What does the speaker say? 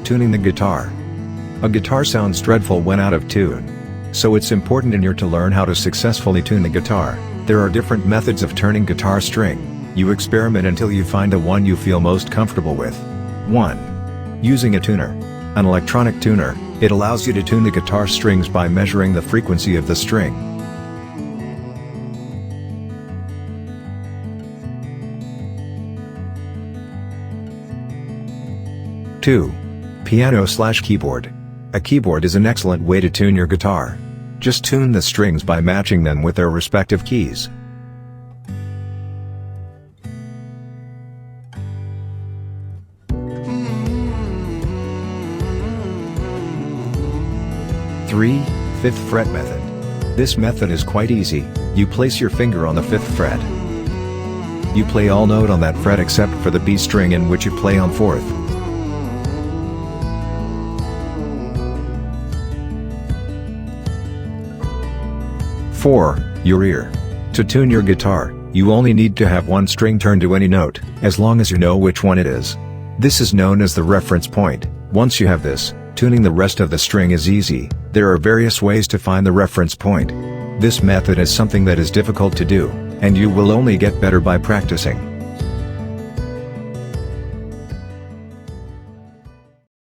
Tuning the guitar. A guitar sounds dreadful when out of tune. So it's important in your to learn how to successfully tune the guitar. There are different methods of turning guitar string. You experiment until you find the one you feel most comfortable with. 1. Using a tuner. An electronic tuner, it allows you to tune the guitar strings by measuring the frequency of the string. 2. Piano/keyboard. A keyboard is an excellent way to tune your guitar. Just tune the strings by matching them with their respective keys. 3. 5th fret method. This method is quite easy. You place your finger on the 5th fret. You play all note on that fret except for the B string in which you play on 4th. 4. Your ear. To tune your guitar, you only need to have one string turned to any note, as long as you know which one it is. This is known as the reference point. Once you have this, tuning the rest of the string is easy. There are various ways to find the reference point. This method is something that is difficult to do, and you will only get better by practicing.